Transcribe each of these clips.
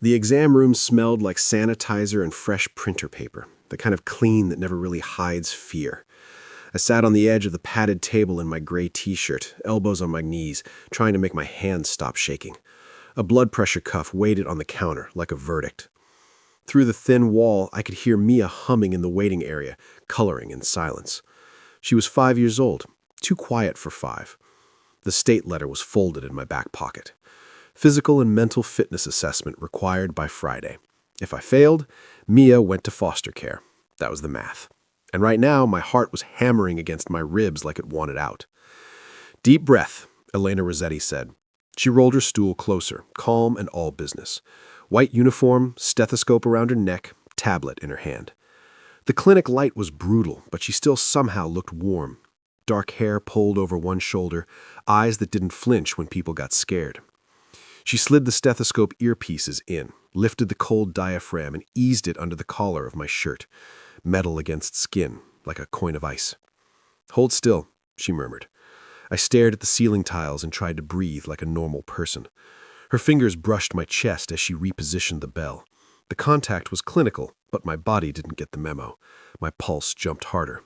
The exam room smelled like sanitizer and fresh printer paper, the kind of clean that never really hides fear. I sat on the edge of the padded table in my gray t-shirt, elbows on my knees, trying to make my hands stop shaking. A blood pressure cuff waited on the counter like a verdict. Through the thin wall, I could hear Mia humming in the waiting area, coloring in silence. She was 5 years old, too quiet for 5. The state letter was folded in my back pocket. Physical and mental fitness assessment required by Friday. If I failed, Mia went to foster care. That was the math. And right now, my heart was hammering against my ribs like it wanted out. "Deep breath," Elena Rossetti said. She rolled her stool closer, calm and all business. White uniform, stethoscope around her neck, tablet in her hand. The clinic light was brutal, but she still somehow looked warm. Dark hair pulled over one shoulder, eyes that didn't flinch when people got scared. She slid the stethoscope earpieces in, lifted the cold diaphragm and eased it under the collar of my shirt. Metal against skin, like a coin of ice. "Hold still," she murmured. I stared at the ceiling tiles and tried to breathe like a normal person. Her fingers brushed my chest as she repositioned the bell. The contact was clinical, but my body didn't get the memo. My pulse jumped harder.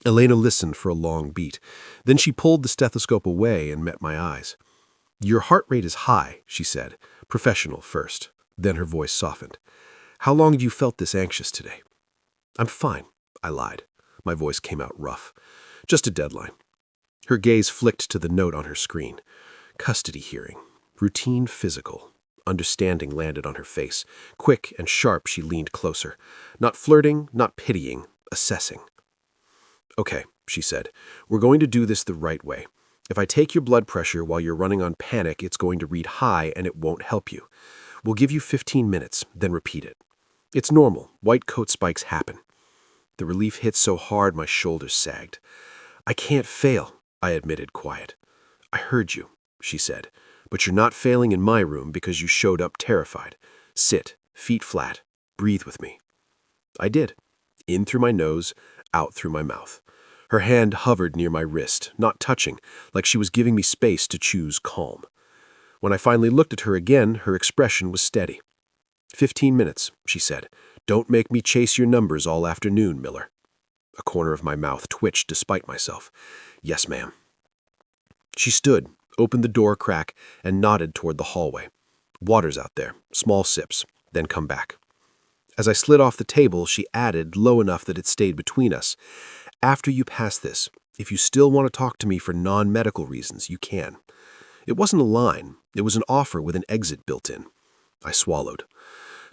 Elena listened for a long beat. Then she pulled the stethoscope away and met my eyes. "Your heart rate is high," she said. "Professional first." Then her voice softened. "How long have you felt this anxious today?" "I'm fine," I lied. My voice came out rough. "Just a deadline." Her gaze flicked to the note on her screen. Custody hearing. Routine physical. Understanding landed on her face. Quick and sharp, she leaned closer. Not flirting, not pitying, assessing. "Okay," she said. "We're going to do this the right way. If I take your blood pressure while you're running on panic, it's going to read high and it won't help you. We'll give you 15 minutes, then repeat it. It's normal. White coat spikes happen." The relief hit so hard my shoulders sagged. "I can't fail," I admitted, quiet. "I heard you," she said. "But you're not failing in my room because you showed up terrified. Sit, feet flat, breathe with me." I did. In through my nose, out through my mouth. Her hand hovered near my wrist, not touching, like she was giving me space to choose calm. When I finally looked at her again, her expression was steady. 15 minutes, she said. "Don't make me chase your numbers all afternoon, Miller." A corner of my mouth twitched despite myself. "Yes, ma'am." She stood, opened the door crack, and nodded toward the hallway. "Water's out there, small sips, then come back." As I slid off the table, she added, low enough that it stayed between us, "After you pass this, if you still want to talk to me for non-medical reasons, you can." It wasn't a line. It was an offer with an exit built in. I swallowed.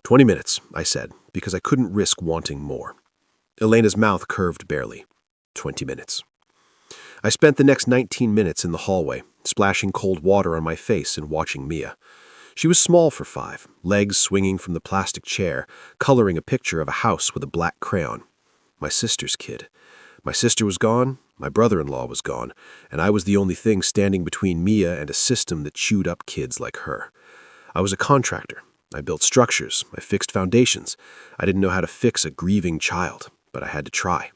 20 minutes, I said, because I couldn't risk wanting more. Elena's mouth curved barely. 20 minutes. I spent the next 19 minutes in the hallway, splashing cold water on my face and watching Mia. She was small for 5, legs swinging from the plastic chair, coloring a picture of a house with a black crayon. My sister's kid. My sister was gone, my brother-in-law was gone, and I was the only thing standing between Mia and a system that chewed up kids like her. I was a contractor. I built structures. I fixed foundations. I didn't know how to fix a grieving child, but I had to try.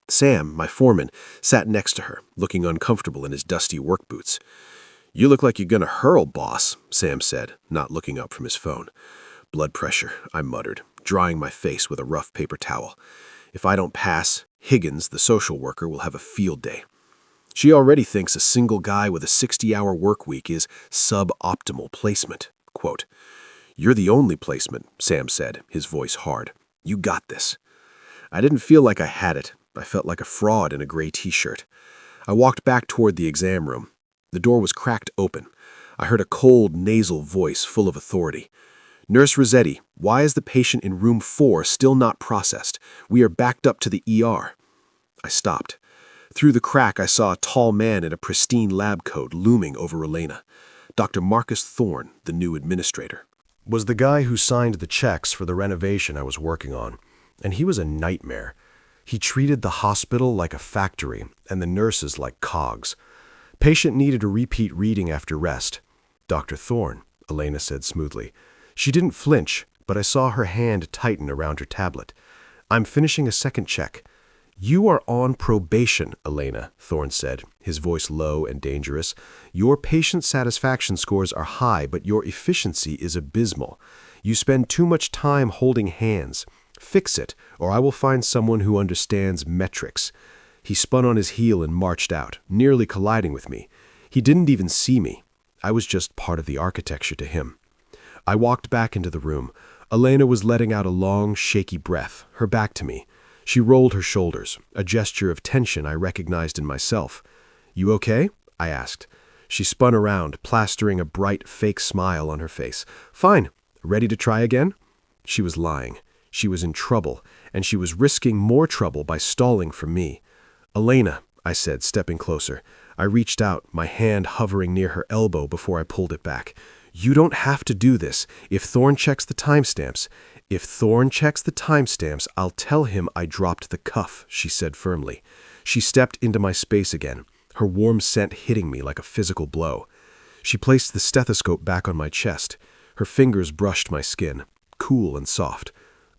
Sam, my foreman, sat next to her, looking uncomfortable in his dusty work boots. "You look like you're gonna hurl, boss," Sam said, not looking up from his phone. "Blood pressure," I muttered, drying my face with a rough paper towel. "If I don't pass, Higgins, the social worker, will have a field day. She already thinks a single guy with a 60-hour work week is suboptimal placement." Quote, "You're the only placement," Sam said, his voice hard. "You got this." I didn't feel like I had it. I felt like a fraud in a gray t-shirt. I walked back toward the exam room. The door was cracked open. I heard a cold, nasal voice full of authority. "Nurse Rossetti, why is the patient in room 4 still not processed? We are backed up to the ER." I stopped. Through the crack, I saw a tall man in a pristine lab coat looming over Elena. Dr. Marcus Thorne, the new administrator. Was the guy who signed the checks for the renovation I was working on. And he was a nightmare. He treated the hospital like a factory and the nurses like cogs. Patient needed a repeat reading after rest. "Dr. Thorne," Elena said smoothly. She didn't flinch, but I saw her hand tighten around her tablet. "I'm finishing a second check. "You are on probation, Elena," Thorne said, his voice low and dangerous. "Your patient satisfaction scores are high, but your efficiency is abysmal. You spend too much time holding hands. Fix it, or I will find someone who understands metrics." He spun on his heel and marched out, nearly colliding with me. He didn't even see me. I was just part of the architecture to him. I walked back into the room. Elena was letting out a long, shaky breath, her back to me. She rolled her shoulders, a gesture of tension I recognized in myself. "You okay?" I asked. She spun around, plastering a bright, fake smile on her face. "Fine. Ready to try again?" She was lying. She was in trouble, and she was risking more trouble by stalling for me. "Elena," I said, stepping closer. I reached out, my hand hovering near her elbow before I pulled it back. "You don't have to do this. If Thorne checks the timestamps, I'll tell him I dropped the cuff," she said firmly. She stepped into my space again, her warm scent hitting me like a physical blow. She placed the stethoscope back on my chest. Her fingers brushed my skin, cool and soft.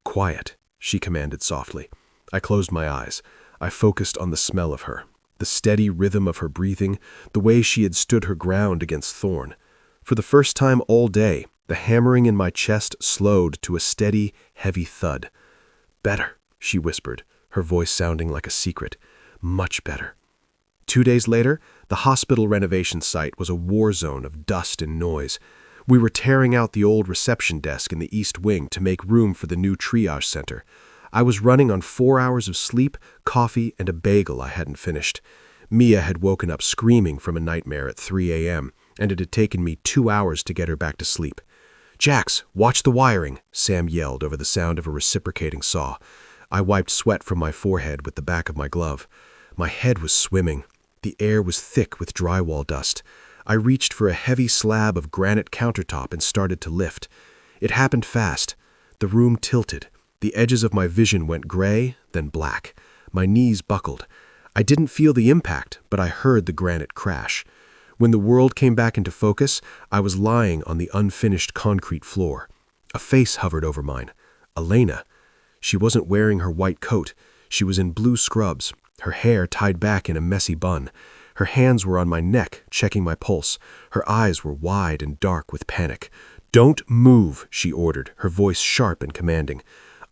"Quiet," she commanded softly. I closed my eyes. I focused on the smell of her, the steady rhythm of her breathing, the way she had stood her ground against Thorne. For the first time all day, the hammering in my chest slowed to a steady, heavy thud. "Better," she whispered, her voice sounding like a secret. "Much better." 2 days later, the hospital renovation site was a war zone of dust and noise. We were tearing out the old reception desk in the East Wing to make room for the new triage center. I was running on 4 hours of sleep, coffee, and a bagel I hadn't finished. Mia had woken up screaming from a nightmare at 3 a.m., and it had taken me 2 hours to get her back to sleep. "Jax, watch the wiring," Sam yelled over the sound of a reciprocating saw. I wiped sweat from my forehead with the back of my glove. My head was swimming. The air was thick with drywall dust. I reached for a heavy slab of granite countertop and started to lift. It happened fast. The room tilted. The edges of my vision went gray, then black. My knees buckled. I didn't feel the impact, but I heard the granite crash. When the world came back into focus, I was lying on the unfinished concrete floor. A face hovered over mine. Elena. She wasn't wearing her white coat. She was in blue scrubs, her hair tied back in a messy bun. Her hands were on my neck, checking my pulse. Her eyes were wide and dark with panic. "Don't move," she ordered, her voice sharp and commanding.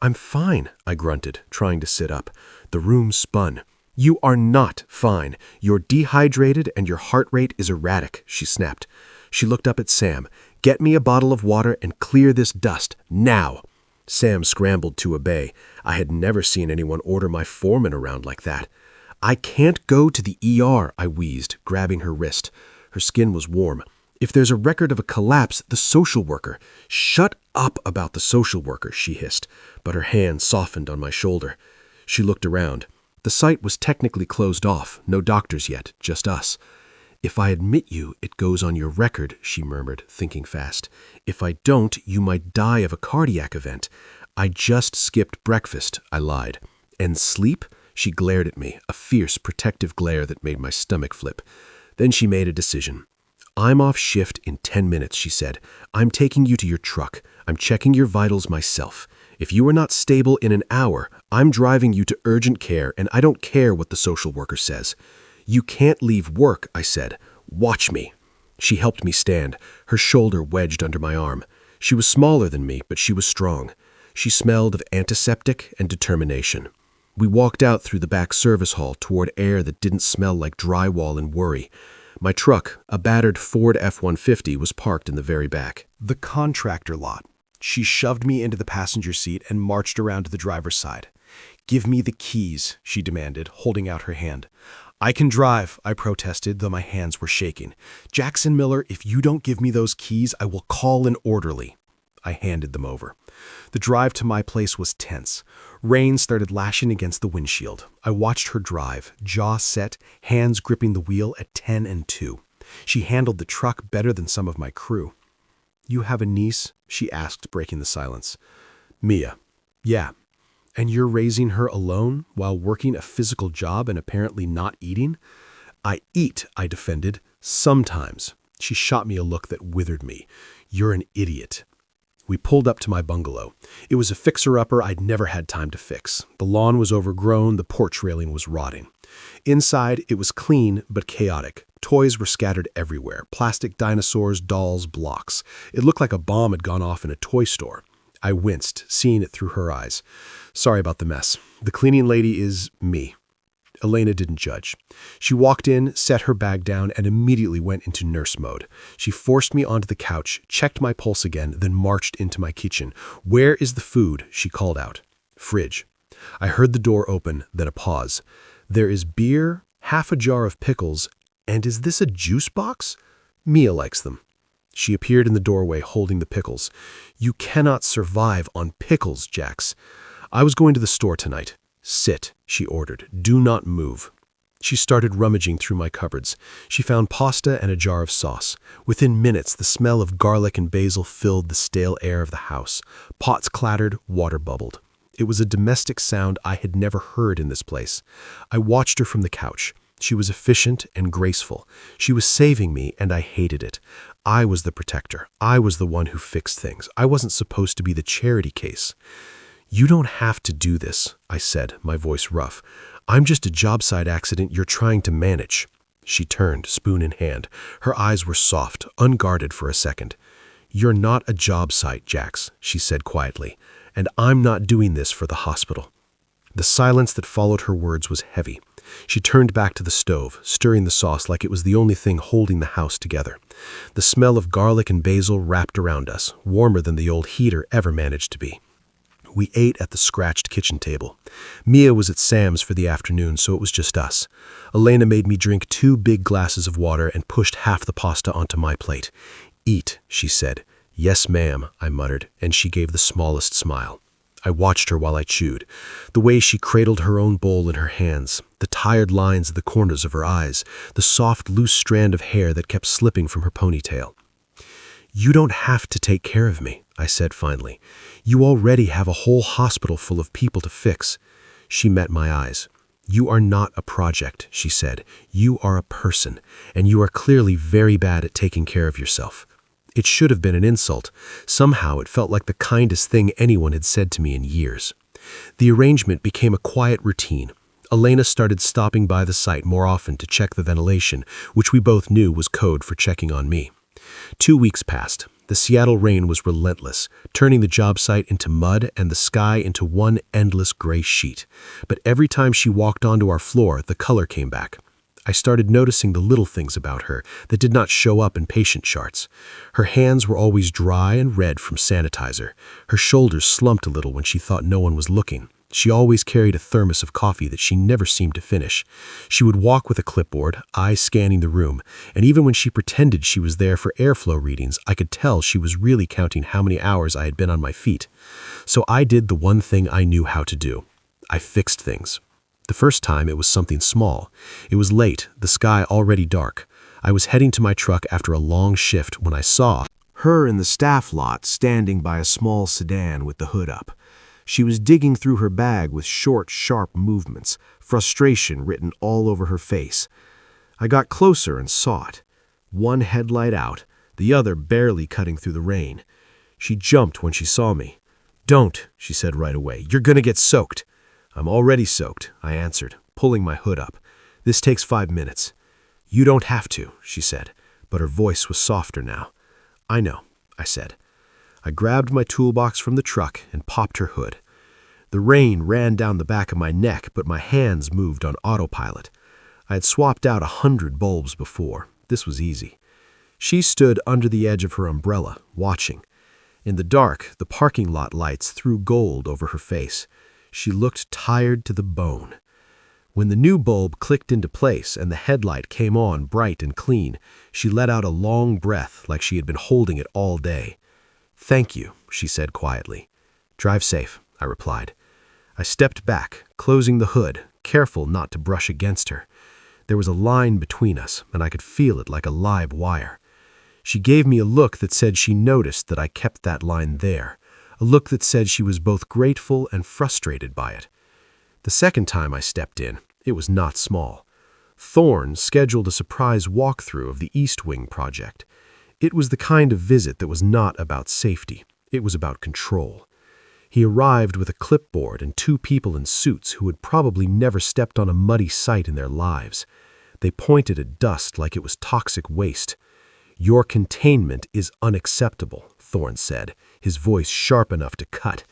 "I'm fine," I grunted, trying to sit up. The room spun. "You are not fine. You're dehydrated and your heart rate is erratic," she snapped. She looked up at Sam. "Get me a bottle of water and clear this dust, now." Sam scrambled to obey. I had never seen anyone order my foreman around like that. "I can't go to the ER, I wheezed, grabbing her wrist. Her skin was warm. "If there's a record of a collapse, the social worker." "Shut up about the social worker," she hissed, but her hand softened on my shoulder. She looked around. The site was technically closed off, no doctors yet, just us. "If I admit you, it goes on your record," she murmured, thinking fast. "If I don't, you might die of a cardiac event." "I just skipped breakfast," I lied. "And sleep?" She glared at me, a fierce, protective glare that made my stomach flip. Then she made a decision. "I'm off shift in 10 minutes," she said. "I'm taking you to your truck. I'm checking your vitals myself. If you are not stable in an hour, I'm driving you to urgent care, and I don't care what the social worker says." "You can't leave work," I said. "Watch me." She helped me stand, her shoulder wedged under my arm. She was smaller than me, but she was strong. She smelled of antiseptic and determination. We walked out through the back service hall toward air that didn't smell like drywall and worry. My truck, a battered Ford F-150, was parked in the very back. The contractor lot. She shoved me into the passenger seat and marched around to the driver's side. "Give me the keys," she demanded, holding out her hand. "I can drive," I protested, though my hands were shaking. "Jackson Miller, if you don't give me those keys, I will call an orderly." I handed them over. The drive to my place was tense. Rain started lashing against the windshield. I watched her drive, jaw set, hands gripping the wheel at 10 and 2. She handled the truck better than some of my crew. "You have a niece?" she asked, breaking the silence. "Mia." "Yeah. And you're raising her alone while working a physical job and apparently not eating?" "I eat," I defended. "Sometimes." She shot me a look that withered me. "You're an idiot." We pulled up to my bungalow. It was a fixer-upper I'd never had time to fix. The lawn was overgrown, the porch railing was rotting. Inside, it was clean but chaotic. Toys were scattered everywhere, plastic dinosaurs, dolls, blocks. It looked like a bomb had gone off in a toy store. I winced, seeing it through her eyes. Sorry about the mess. The cleaning lady is me. Elena didn't judge. She walked in, set her bag down, and immediately went into nurse mode. She forced me onto the couch, checked my pulse again, then marched into my kitchen. "Where is the food?" she called out. "Fridge." I heard the door open, then a pause. "There is beer, half a jar of pickles, and is this a juice box? Mia likes them." She appeared in the doorway holding the pickles. "You cannot survive on pickles, Jax. I was going to the store tonight." "Sit," she ordered. "Do not move." She started rummaging through my cupboards. She found pasta and a jar of sauce. Within minutes, the smell of garlic and basil filled the stale air of the house. Pots clattered, water bubbled. It was a domestic sound I had never heard in this place. I watched her from the couch. She was efficient and graceful. She was saving me, and I hated it. I was the protector. I was the one who fixed things. I wasn't supposed to be the charity case. "You don't have to do this," I said, my voice rough. "I'm just a job site accident you're trying to manage." She turned, spoon in hand. Her eyes were soft, unguarded for a second. "You're not a job site, Jax," she said quietly, "and I'm not doing this for the hospital." The silence that followed her words was heavy. She turned back to the stove, stirring the sauce like it was the only thing holding the house together. The smell of garlic and basil wrapped around us, warmer than the old heater ever managed to be. We ate at the scratched kitchen table. Mia was at Sam's for the afternoon, so it was just us. Elena made me drink 2 big glasses of water and pushed half the pasta onto my plate. "Eat," she said. "Yes, ma'am," I muttered, and she gave the smallest smile. I watched her while I chewed. The way she cradled her own bowl in her hands, the tired lines at the corners of her eyes, the soft, loose strand of hair that kept slipping from her ponytail. "You don't have to take care of me," I said finally. "You already have a whole hospital full of people to fix." She met my eyes. "You are not a project," she said. "You are a person, and you are clearly very bad at taking care of yourself." It should have been an insult. Somehow it felt like the kindest thing anyone had said to me in years. The arrangement became a quiet routine. Elena started stopping by the site more often to check the ventilation, which we both knew was code for checking on me. 2 weeks passed. The Seattle rain was relentless, turning the job site into mud and the sky into one endless gray sheet. But every time she walked onto our floor, the color came back. I started noticing the little things about her that did not show up in patient charts. Her hands were always dry and red from sanitizer. Her shoulders slumped a little when she thought no one was looking. She always carried a thermos of coffee that she never seemed to finish. She would walk with a clipboard, eyes scanning the room, and even when she pretended she was there for airflow readings, I could tell she was really counting how many hours I had been on my feet. So I did the one thing I knew how to do. I fixed things. The first time it was something small. It was late, the sky already dark. I was heading to my truck after a long shift when I saw her in the staff lot standing by a small sedan with the hood up. She was digging through her bag with short, sharp movements, frustration written all over her face. I got closer and saw it. One headlight out, the other barely cutting through the rain. She jumped when she saw me. "Don't," she said right away. "You're gonna get soaked." "I'm already soaked," I answered, pulling my hood up. "This takes 5 minutes." "You don't have to," she said, but her voice was softer now. "I know," I said. I grabbed my toolbox from the truck and popped her hood. The rain ran down the back of my neck, but my hands moved on autopilot. I had swapped out 100 bulbs before. This was easy. She stood under the edge of her umbrella, watching. In the dark, the parking lot lights threw gold over her face. She looked tired to the bone. When the new bulb clicked into place and the headlight came on bright and clean, she let out a long breath like she had been holding it all day. "Thank you," she said quietly. "Drive safe," I replied. I stepped back, closing the hood, careful not to brush against her. There was a line between us, and I could feel it like a live wire. She gave me a look that said she noticed that I kept that line there, a look that said she was both grateful and frustrated by it. The second time I stepped in, it was not small. Thorne scheduled a surprise walkthrough of the East Wing project. It was the kind of visit that was not about safety. It was about control. He arrived with a clipboard and 2 people in suits who had probably never stepped on a muddy site in their lives. They pointed at dust like it was toxic waste. "Your containment is unacceptable," Thorne said, his voice sharp enough to cut.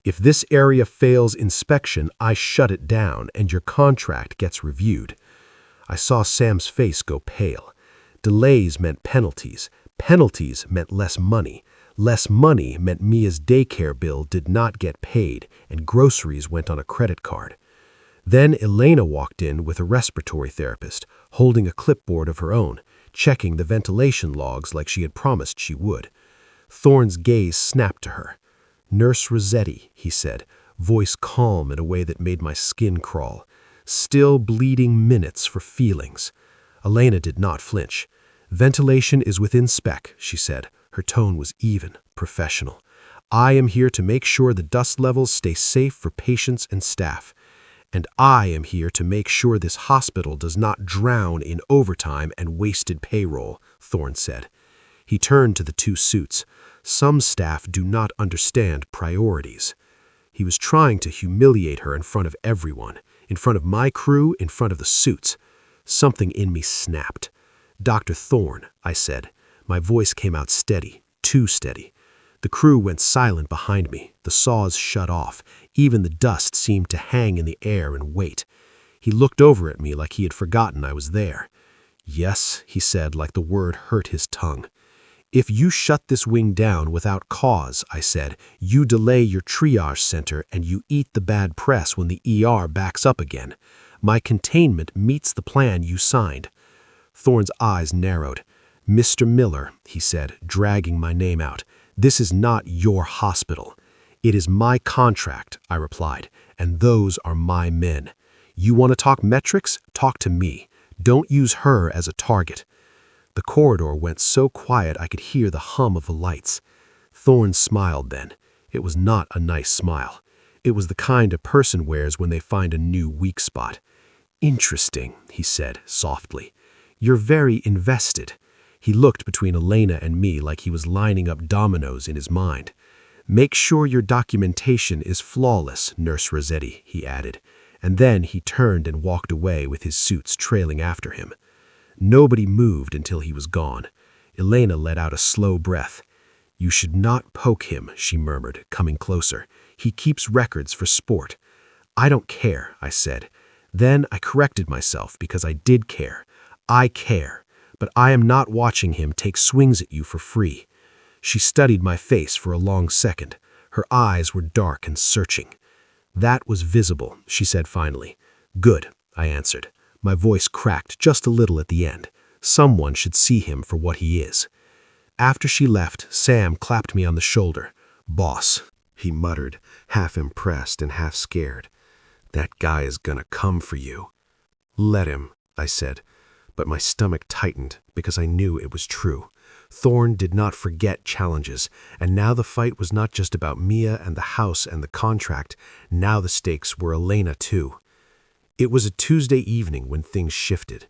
"If this area fails inspection, I shut it down and your contract gets reviewed." I saw Sam's face go pale. Delays meant penalties. Penalties meant less money. Less money meant Mia's daycare bill did not get paid, and groceries went on a credit card. Then Elena walked in with a respiratory therapist, holding a clipboard of her own, checking the ventilation logs like she had promised she would. Thorne's gaze snapped to her. "Nurse Rossetti," he said, voice calm in a way that made my skin crawl. "Still bleeding minutes for feelings." Elena did not flinch. "Ventilation is within spec," she said. Her tone was even, professional. "I am here to make sure the dust levels stay safe for patients and staff. And I am here to make sure this hospital does not drown in overtime and wasted payroll," Thorne said. He turned to the 2 suits. "Some staff do not understand priorities." He was trying to humiliate her in front of everyone, in front of my crew, in front of the suits. Something in me snapped. "Dr. Thorne," I said. My voice came out steady, too steady. The crew went silent behind me. The saws shut off. Even the dust seemed to hang in the air and wait. He looked over at me like he had forgotten I was there. "Yes," he said, like the word hurt his tongue. "If you shut this wing down without cause," I said, "you delay your triage center and you eat the bad press when the ER backs up again. My containment meets the plan you signed." Thorne's eyes narrowed. "Mr. Miller," he said, dragging my name out, "this is not your hospital." "It is my contract," I replied, "and those are my men. You want to talk metrics? Talk to me. Don't use her as a target." The corridor went so quiet I could hear the hum of the lights. Thorne smiled then. It was not a nice smile. It was the kind a person wears when they find a new weak spot. "Interesting," he said softly. "You're very invested." He looked between Elena and me like he was lining up dominoes in his mind. "Make sure your documentation is flawless, Nurse Rossetti," he added, and then he turned and walked away with his suits trailing after him. Nobody moved until he was gone. Elena let out a slow breath. "You should not poke him," she murmured, coming closer. "He keeps records for sport." "I don't care," I said. Then I corrected myself because I did care. I care. But I am not watching him take swings at you for free. She studied my face for a long second. Her eyes were dark and searching. "That was visible," she said finally. "Good," I answered. My voice cracked just a little at the end. Someone should see him for what he is. After she left, Sam clapped me on the shoulder. "Boss," he muttered, half impressed and half scared. "That guy is gonna come for you." "Let him," I said. But my stomach tightened because I knew it was true. Thorne did not forget challenges, and now the fight was not just about Mia and the house and the contract. Now the stakes were Elena too. It was a Tuesday evening when things shifted.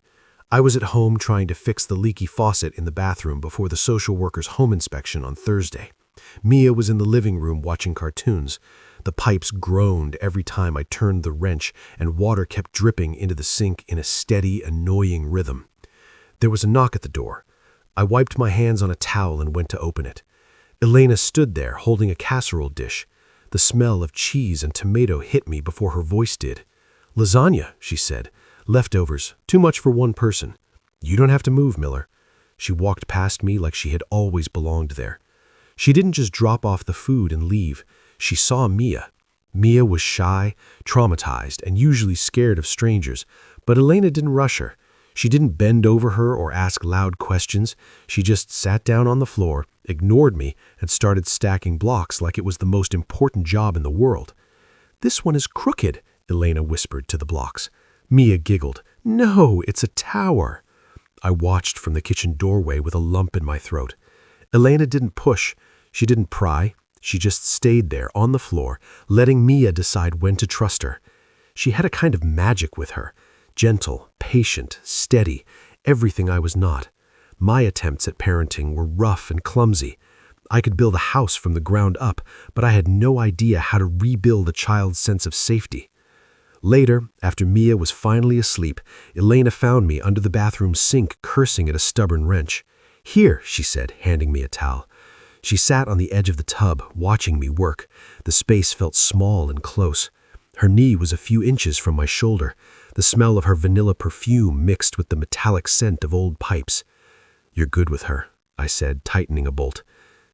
I was at home trying to fix the leaky faucet in the bathroom before the social worker's home inspection on Thursday. Mia was in the living room watching cartoons. The pipes groaned every time I turned the wrench, and water kept dripping into the sink in a steady, annoying rhythm. There was a knock at the door. I wiped my hands on a towel and went to open it. Elena stood there holding a casserole dish. The smell of cheese and tomato hit me before her voice did. "Lasagna," she said. "Leftovers. Too much for one person." "You don't have to move, Miller." She walked past me like she had always belonged there. She didn't just drop off the food and leave. She saw Mia. Mia was shy, traumatized, and usually scared of strangers, but Elena didn't rush her. She didn't bend over her or ask loud questions. She just sat down on the floor, ignored me, and started stacking blocks like it was the most important job in the world. "This one is crooked," Elena whispered to the blocks. Mia giggled. "No, it's a tower." I watched from the kitchen doorway with a lump in my throat. Elena didn't push. She didn't pry. She just stayed there on the floor, letting Mia decide when to trust her. She had a kind of magic with her. Gentle, patient, steady, everything I was not. My attempts at parenting were rough and clumsy. I could build a house from the ground up, but I had no idea how to rebuild a child's sense of safety. Later, after Mia was finally asleep, Elena found me under the bathroom sink cursing at a stubborn wrench. "Here," she said, handing me a towel. She sat on the edge of the tub, watching me work. The space felt small and close. Her knee was a few inches from my shoulder. The smell of her vanilla perfume mixed with the metallic scent of old pipes. "You're good with her," I said, tightening a bolt.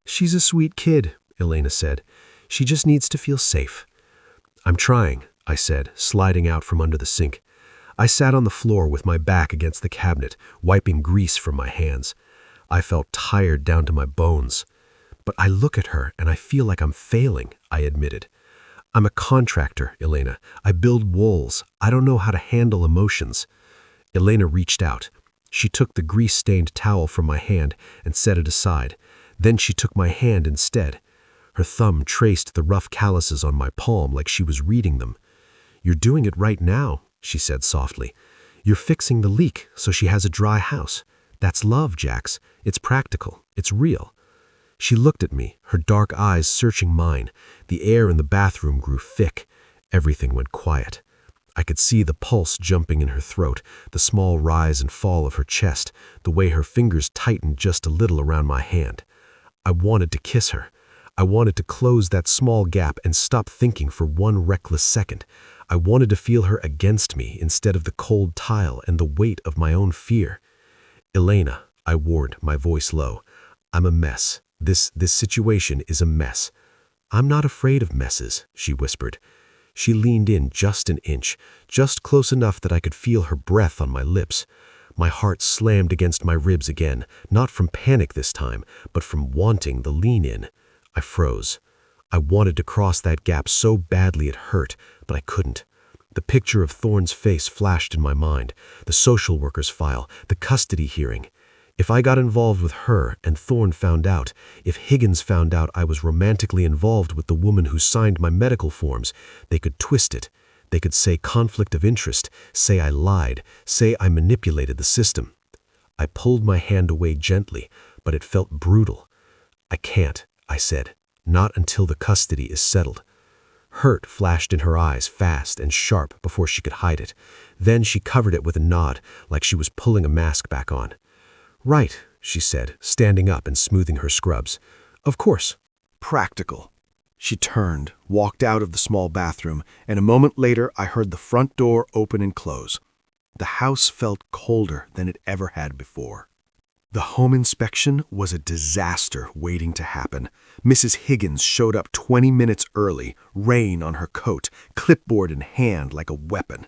"She's a sweet kid," Elena said. "She just needs to feel safe." "I'm trying," I said, sliding out from under the sink. I sat on the floor with my back against the cabinet, wiping grease from my hands. I felt tired down to my bones. "But I look at her and I feel like I'm failing," I admitted. "I'm a contractor, Elena. I build walls. I don't know how to handle emotions." Elena reached out. She took the grease-stained towel from my hand and set it aside. Then she took my hand instead. Her thumb traced the rough calluses on my palm like she was reading them. "You're doing it right now," she said softly. "You're fixing the leak so she has a dry house. That's love, Jax. It's practical. It's real." She looked at me, her dark eyes searching mine. The air in the bathroom grew thick. Everything went quiet. I could see the pulse jumping in her throat, the small rise and fall of her chest, the way her fingers tightened just a little around my hand. I wanted to kiss her. I wanted to close that small gap and stop thinking for one reckless second. I wanted to feel her against me instead of the cold tile and the weight of my own fear. "Elena," I warned, my voice low, "I'm a mess. This situation is a mess." "I'm not afraid of messes," she whispered. She leaned in just an inch, just close enough that I could feel her breath on my lips. My heart slammed against my ribs again, not from panic this time, but from wanting the lean in. I froze. I wanted to cross that gap so badly it hurt, but I couldn't. The picture of Thorne's face flashed in my mind, the social worker's file, the custody hearing. If I got involved with her and Thorne found out, if Higgins found out I was romantically involved with the woman who signed my medical forms, they could twist it. They could say conflict of interest, say I lied, say I manipulated the system. I pulled my hand away gently, but it felt brutal. "I can't," I said, "not until the custody is settled." Hurt flashed in her eyes fast and sharp before she could hide it. Then she covered it with a nod, like she was pulling a mask back on. "Right," she said, standing up and smoothing her scrubs. "Of course." Practical. She turned, walked out of the small bathroom, and a moment later I heard the front door open and close. The house felt colder than it ever had before. The home inspection was a disaster waiting to happen. Mrs. Higgins showed up 20 minutes early, rain on her coat, clipboard in hand like a weapon.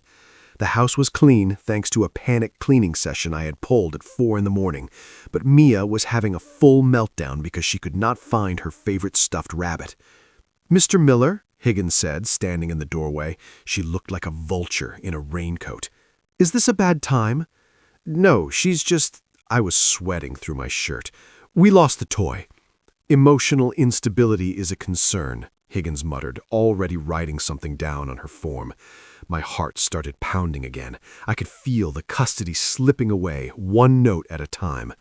The house was clean thanks to a panic cleaning session I had pulled at 4 in the morning, but Mia was having a full meltdown because she could not find her favorite stuffed rabbit. "Mr. Miller," Higgins said, standing in the doorway. She looked like a vulture in a raincoat. "Is this a bad time?" "No, she's just—" I was sweating through my shirt. "We lost the toy." "Emotional instability is a concern," Higgins muttered, already writing something down on her form. My heart started pounding again. I could feel the custody slipping away, one note at a time.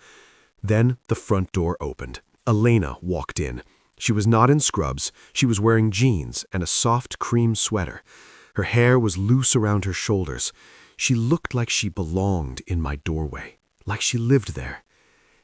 Then the front door opened. Elena walked in. She was not in scrubs. She was wearing jeans and a soft cream sweater. Her hair was loose around her shoulders. She looked like she belonged in my doorway, like she lived there.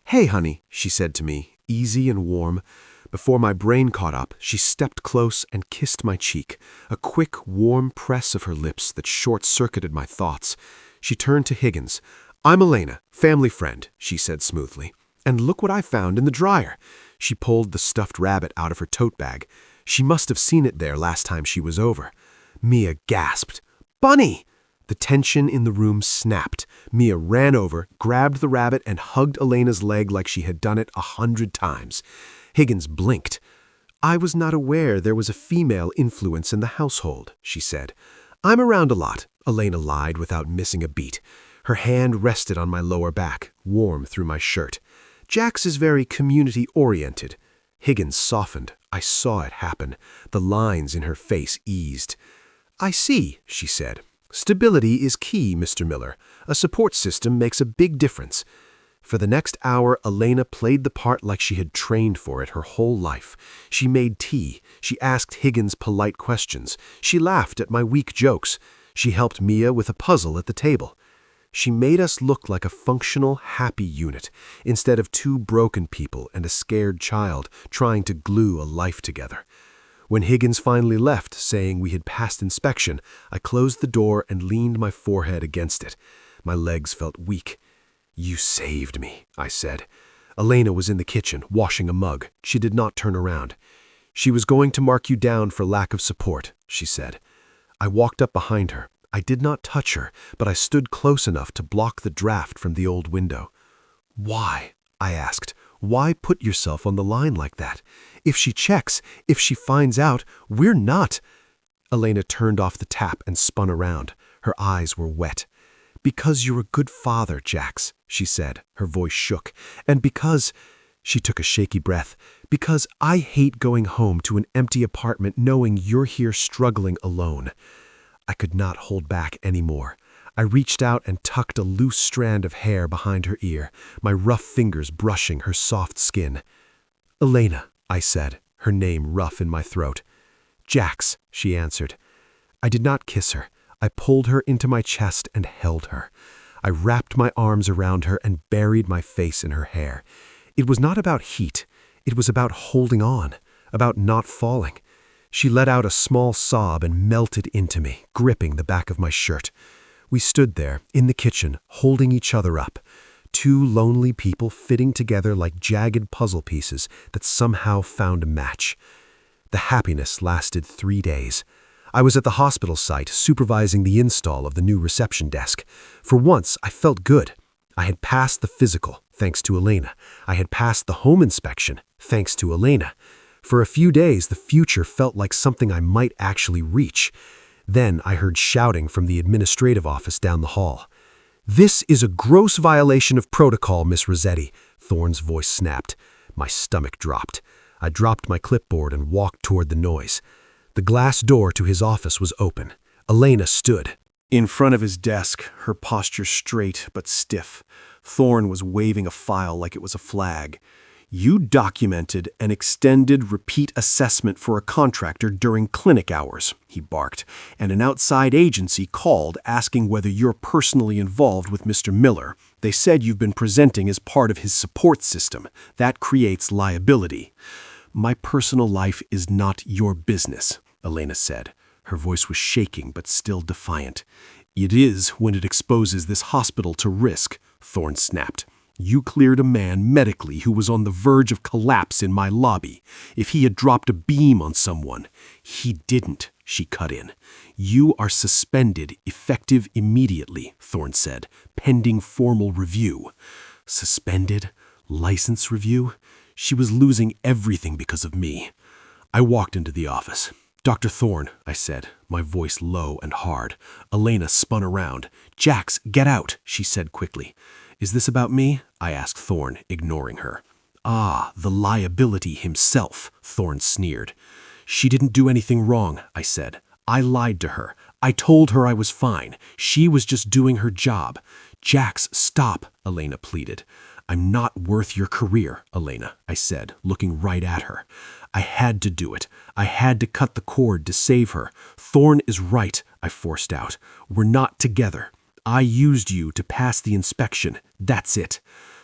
"Hey, honey," she said to me, easy and warm. Before my brain caught up, she stepped close and kissed my cheek, a quick, warm press of her lips that short-circuited my thoughts. She turned to Higgins. "I'm Elena, family friend," she said smoothly. "And look what I found in the dryer." She pulled the stuffed rabbit out of her tote bag. She must have seen it there last time she was over. Mia gasped. "Bunny!" The tension in the room snapped. Mia ran over, grabbed the rabbit, and hugged Elena's leg like she had done it 100 times. Higgins blinked. "I was not aware there was a female influence in the household," she said. "I'm around a lot," Elena lied without missing a beat. Her hand rested on my lower back, warm through my shirt. "Jax is very community-oriented." Higgins softened. I saw it happen. The lines in her face eased. "I see," she said. "Stability is key, Mr. Miller. A support system makes a big difference." For the next hour, Elena played the part like she had trained for it her whole life. She made tea. She asked Higgins polite questions. She laughed at my weak jokes. She helped Mia with a puzzle at the table. She made us look like a functional, happy unit, instead of two broken people and a scared child trying to glue a life together. When Higgins finally left, saying we had passed inspection, I closed the door and leaned my forehead against it. My legs felt weak. "You saved me," I said. Elena was in the kitchen, washing a mug. She did not turn around. "She was going to mark you down for lack of support," she said. I walked up behind her. I did not touch her, but I stood close enough to block the draft from the old window. "Why?" I asked. "Why put yourself on the line like that? If she checks, if she finds out, we're not—" Elena turned off the tap and spun around. Her eyes were wet. "Because you're a good father, Jax," she said. Her voice shook. "And because—" She took a shaky breath. "Because I hate going home to an empty apartment knowing you're here struggling alone." I could not hold back anymore. I reached out and tucked a loose strand of hair behind her ear, my rough fingers brushing her soft skin. "Elena," I said, her name rough in my throat. "Jax," she answered. I did not kiss her. I pulled her into my chest and held her. I wrapped my arms around her and buried my face in her hair. It was not about heat. It was about holding on, about not falling. She let out a small sob and melted into me, gripping the back of my shirt. We stood there, in the kitchen, holding each other up. Two lonely people fitting together like jagged puzzle pieces that somehow found a match. The happiness lasted 3 days. I was at the hospital site, supervising the install of the new reception desk. For once, I felt good. I had passed the physical, thanks to Elena. I had passed the home inspection, thanks to Elena. For a few days, the future felt like something I might actually reach. Then I heard shouting from the administrative office down the hall. "This is a gross violation of protocol, Miss Rossetti," Thorne's voice snapped. My stomach dropped. I dropped my clipboard and walked toward the noise. The glass door to his office was open. Elena stood In front of his desk, her posture straight but stiff. Thorne was waving a file like it was a flag. "You documented an extended repeat assessment for a contractor during clinic hours," he barked, "and an outside agency called asking whether you're personally involved with Mr. Miller. They said you've been presenting as part of his support system. That creates liability." "My personal life is not your business," Elena said. Her voice was shaking but still defiant. "It is when it exposes this hospital to risk," Thorne snapped. "You cleared a man medically who was on the verge of collapse in my lobby. If he had dropped a beam on someone—" "He didn't," she cut in. "You are suspended, effective immediately," Thorne said, "pending formal review." Suspended? License review? She was losing everything because of me. I walked into the office. "Dr. Thorne," I said, my voice low and hard. Elena spun around. "Jax, get out," she said quickly. "Is this about me?" I asked Thorne, ignoring her. "Ah, the liability himself," Thorne sneered. "She didn't do anything wrong," I said. "I lied to her. I told her I was fine. She was just doing her job." "Jax, stop," Elena pleaded. "I'm not worth your career, Elena," I said, looking right at her. "I had to do it. I had to cut the cord to save her. Thorne is right," I forced out. "We're not together. I used you to pass the inspection. That's it."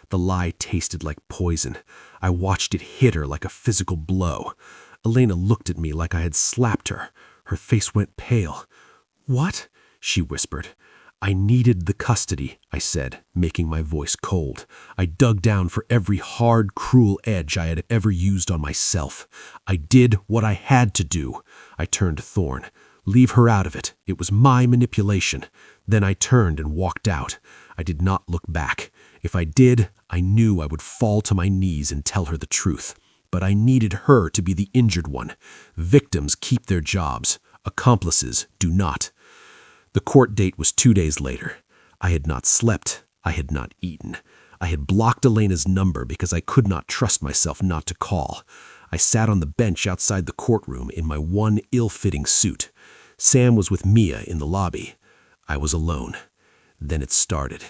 The lie tasted like poison. I watched it hit her like a physical blow. Elena looked at me like I had slapped her. Her face went pale. "What?" she whispered. "I needed the custody," I said, making my voice cold. I dug down for every hard, cruel edge I had ever used on myself. I did what I had to do. I turned to Thorne. "Leave her out of it. It was my manipulation." Then I turned and walked out. I did not look back. If I did, I knew I would fall to my knees and tell her the truth. But I needed her to be the injured one. Victims keep their jobs. Accomplices do not. The court date was 2 days later. I had not slept. I had not eaten. I had blocked Elena's number because I could not trust myself not to call. I sat on the bench outside the courtroom in my one ill-fitting suit. Sam was with Mia in the lobby. I was alone. Then it started.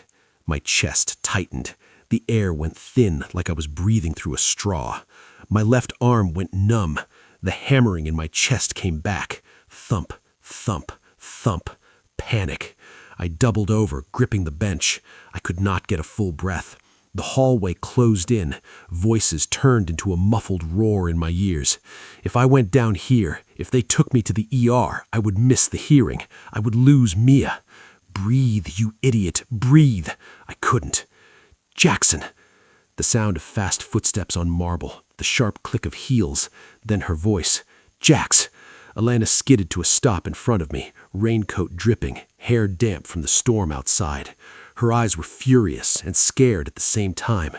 My chest tightened. The air went thin, like I was breathing through a straw. My left arm went numb. The hammering in my chest came back. Thump, thump, thump. Panic. I doubled over, gripping the bench. I could not get a full breath. The hallway closed in. Voices turned into a muffled roar in my ears. If I went down here, if they took me to the ER, I would miss the hearing. I would lose Mia. Breathe, you idiot, breathe. I couldn't. Jackson. The sound of fast footsteps on marble, the sharp click of heels, then her voice. Jax. Alana skidded to a stop in front of me, raincoat dripping, hair damp from the storm outside. Her eyes were furious and scared at the same time.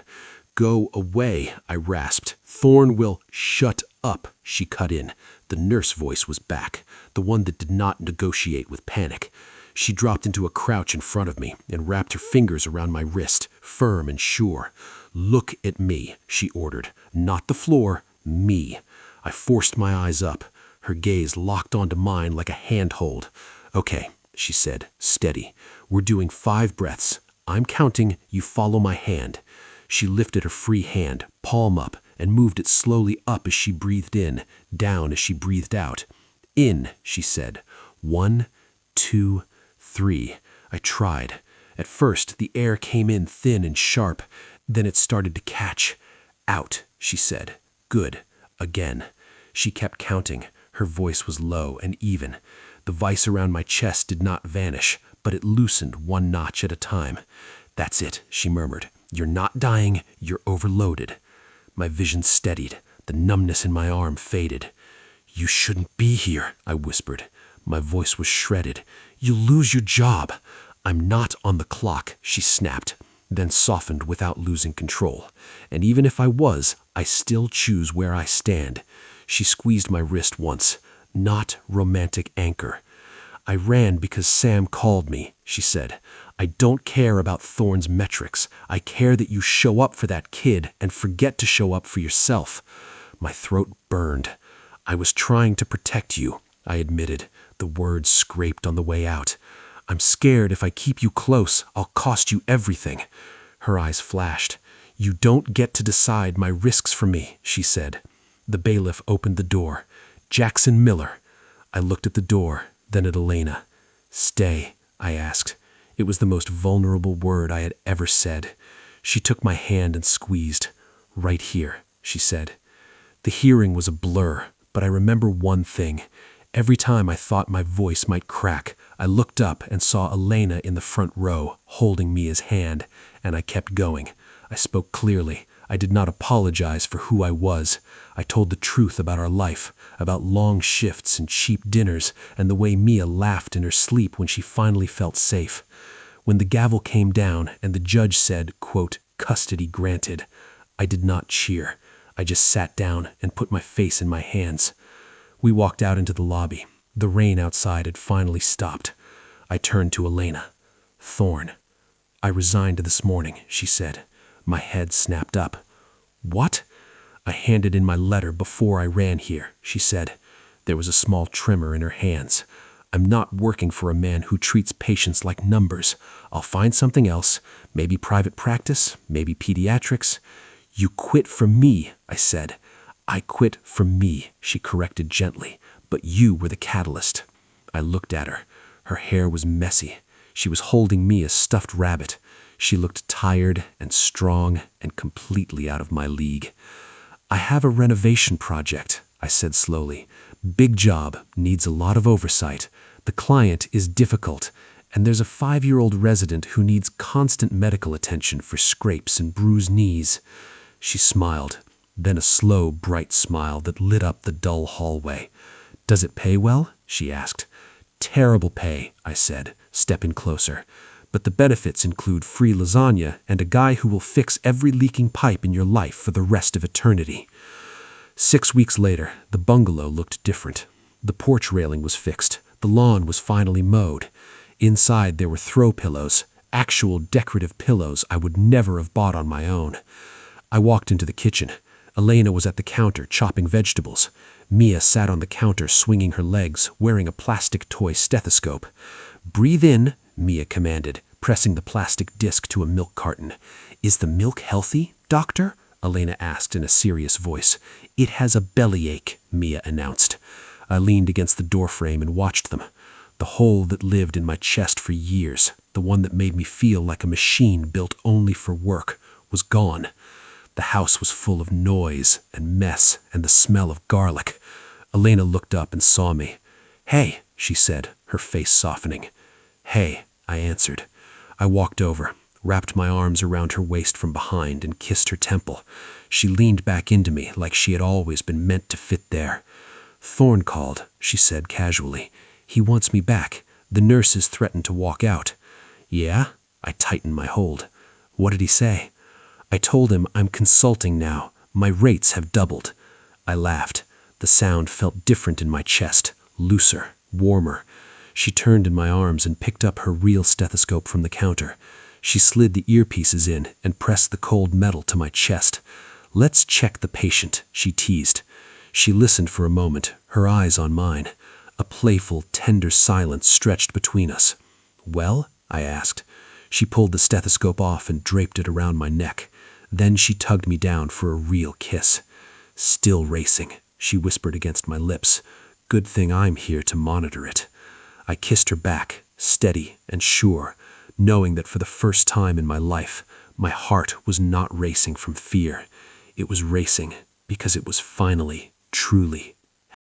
Go away, I rasped. Thorne will— Shut up, she cut in. The nurse voice was back, the one that did not negotiate with panic. She dropped into a crouch in front of me and wrapped her fingers around my wrist, firm and sure. Look at me, she ordered. Not the floor, me. I forced my eyes up. Her gaze locked onto mine like a handhold. Okay, she said, steady. We're doing 5 breaths. I'm counting, you follow my hand. She lifted her free hand, palm up, and moved it slowly up as she breathed in, down as she breathed out. In, she said. 1, 2, 3. I tried. At first, the air came in thin and sharp. Then it started to catch. Out, she said. Good. Again. She kept counting. Her voice was low and even. The vice around my chest did not vanish, but it loosened 1 notch at a time. That's it, she murmured. You're not dying, you're overloaded. My vision steadied. The numbness in my arm faded. You shouldn't be here, I whispered. My voice was shredded. You'll lose your job. I'm not on the clock, she snapped, then softened without losing control. And even if I was, I still choose where I stand. She squeezed my wrist once. Not romantic anchor. I ran because Sam called me, she said. I don't care about Thorne's metrics. I care that you show up for that kid and forget to show up for yourself. My throat burned. I was trying to protect you, I admitted. The words scraped on the way out. I'm scared if I keep you close, I'll cost you everything. Her eyes flashed. You don't get to decide my risks for me, she said. The bailiff opened the door. Jackson Miller. I looked at the door, then at Elena. Stay, I asked. It was the most vulnerable word I had ever said. She took my hand and squeezed. Right here, she said. The hearing was a blur, but I remember one thing. Every time I thought my voice might crack, I looked up and saw Elena in the front row, holding Mia's hand, and I kept going. I spoke clearly. I did not apologize for who I was. I told the truth about our life, about long shifts and cheap dinners, and the way Mia laughed in her sleep when she finally felt safe. When the gavel came down and the judge said, quote, custody granted, I did not cheer. I just sat down and put my face in my hands. We walked out into the lobby. The rain outside had finally stopped. I turned to Elena. Thorne. I resigned this morning, she said. My head snapped up. What? I handed in my letter before I ran here, she said. There was a small tremor in her hands. I'm not working for a man who treats patients like numbers. I'll find something else, maybe private practice, maybe pediatrics. You quit for me, I said. I quit for me, she corrected gently, but you were the catalyst. I looked at her. Her hair was messy. She was holding me a stuffed rabbit. She looked tired and strong and completely out of my league. I have a renovation project, I said slowly. Big job, needs a lot of oversight. The client is difficult, and there's a 5-year-old resident who needs constant medical attention for scrapes and bruised knees. She smiled, then a slow, bright smile that lit up the dull hallway. Does it pay well? She asked. Terrible pay, I said, stepping closer. But the benefits include free lasagna and a guy who will fix every leaking pipe in your life for the rest of eternity. 6 weeks later, the bungalow looked different. The porch railing was fixed. The lawn was finally mowed. Inside there were throw pillows, actual decorative pillows I would never have bought on my own. I walked into the kitchen. Elena was at the counter chopping vegetables. Mia sat on the counter swinging her legs, wearing a plastic toy stethoscope. Breathe in, Mia commanded, pressing the plastic disc to a milk carton. Is the milk healthy, doctor? Elena asked in a serious voice. It has a bellyache, Mia announced. I leaned against the doorframe and watched them. The hole that lived in my chest for years, the one that made me feel like a machine built only for work, was gone. The house was full of noise and mess and the smell of garlic. Elena looked up and saw me. "Hey," she said, her face softening. "Hey," I answered. I walked over, wrapped my arms around her waist from behind and kissed her temple. She leaned back into me like she had always been meant to fit there. "Thorne called," she said casually. "He wants me back. The nurses threatened to walk out." "Yeah?" I tightened my hold. "What did he say?" "I told him I'm consulting now. My rates have doubled." I laughed. The sound felt different in my chest, looser, warmer. She turned in my arms and picked up her real stethoscope from the counter. She slid the earpieces in and pressed the cold metal to my chest. "Let's check the patient," she teased. She listened for a moment, her eyes on mine. A playful, tender silence stretched between us. "Well?" I asked. She pulled the stethoscope off and draped it around my neck. Then she tugged me down for a real kiss. "Still racing," she whispered against my lips. "Good thing I'm here to monitor it." I kissed her back, steady and sure, knowing that for the first time in my life, my heart was not racing from fear. It was racing because it was finally, truly